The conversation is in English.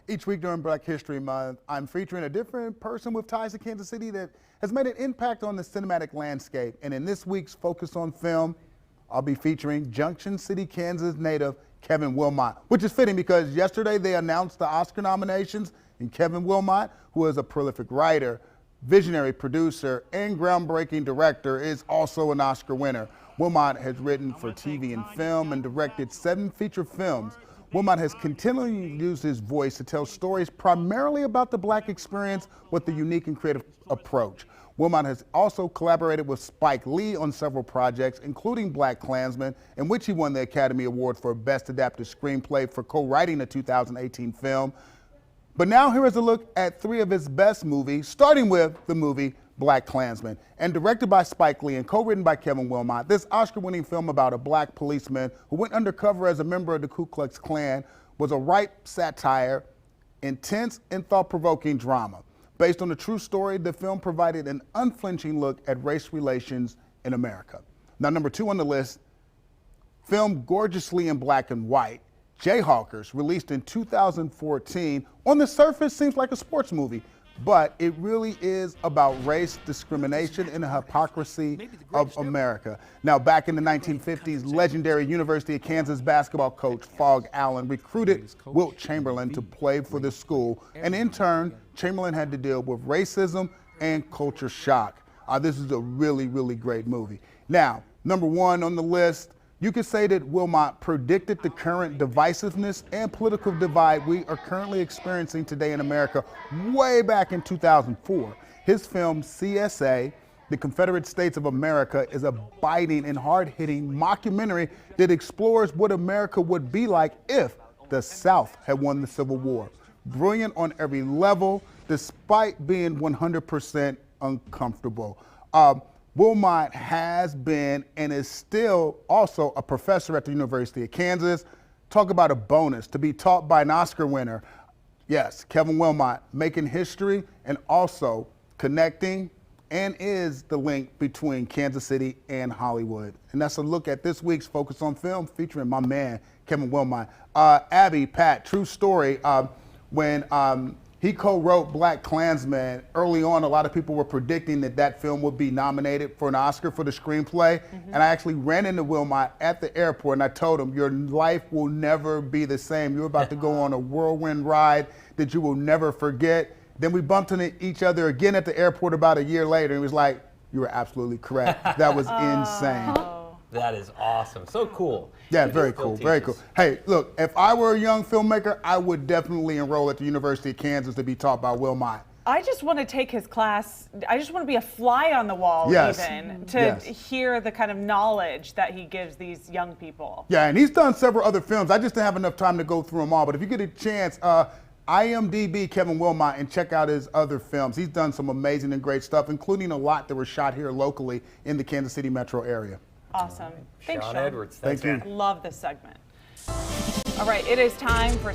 Each week during Black History Month, I'm featuring a different person with ties to Kansas City that has made an impact on the cinematic landscape. And in this week's Focus on Film, I'll be featuring Junction City, Kansas native Kevin Willmott, which is fitting because yesterday they announced the Oscar nominations, and Kevin Willmott, who is a prolific writer, visionary producer, and groundbreaking director, is also an Oscar winner. Willmott has written for TV and film and directed 7 feature films. Willmott has continually used his voice to tell stories primarily about the Black experience with a unique and creative approach. Willmott has also collaborated with Spike Lee on several projects, including BlacKkKlansman, in which he won the Academy Award for Best Adapted Screenplay for co-writing the 2018 film. But now here is a look at 3 of his best movies, starting with the movie BlacKkKlansman. And directed by Spike Lee and co-written by Kevin Willmott, this Oscar-winning film about a Black policeman who went undercover as a member of the Ku Klux Klan was a ripe satire, intense and thought-provoking drama. Based on a true story, the film provided an unflinching look at race relations in America. Now, number 2 on the list, filmed gorgeously in black and white, Jayhawkers, released in 2014, on the surface seems like a sports movie, but it really is about race discrimination and the hypocrisy of America. Now, back in the 1950s, legendary University of Kansas basketball coach Phog Allen recruited Wilt Chamberlain to play for the school, and in turn, Chamberlain had to deal with racism and culture shock. This is a really, really great movie. Now, number 1 on the list, you could say that Willmott predicted the current divisiveness and political divide we are currently experiencing today in America way back in 2004. His film CSA, The Confederate States of America, is a biting and hard-hitting mockumentary that explores what America would be like if the South had won the Civil War. Brilliant on every level, despite being 100% uncomfortable. Willmott has been and is still also a professor at the University of Kansas. Talk about a bonus to be taught by an Oscar winner. Yes, Kevin Willmott making history and also connecting and is the link between Kansas City and Hollywood. And that's a look at this week's Focus on Film featuring my man, Kevin Willmott. Abby, Pat, true story. When he co-wrote BlacKkKlansman, early on, a lot of people were predicting that that film would be nominated for an Oscar for the screenplay. And I actually ran into Willmott at the airport and I told him, your life will never be the same. You're about to go on a whirlwind ride that you will never forget. Then we bumped into each other again at the airport about a year later and he was like, you were absolutely correct. That was insane. That is awesome. So cool. Yeah, very cool, very cool. Hey, look, if I were a young filmmaker, I would definitely enroll at the University of Kansas to be taught by Willmott. I just want to take his class. I just want to be a fly on the wall, even, to hear the kind of knowledge that he gives these young people. Yeah, and he's done several other films. I just didn't have enough time to go through them all, but if you get a chance, IMDb Kevin Willmott and check out his other films. He's done some amazing and great stuff, including a lot that were shot here locally in the Kansas City metro area. Awesome. Thanks, Sean. Edwards. Thank you. Love this segment. All right, it is time for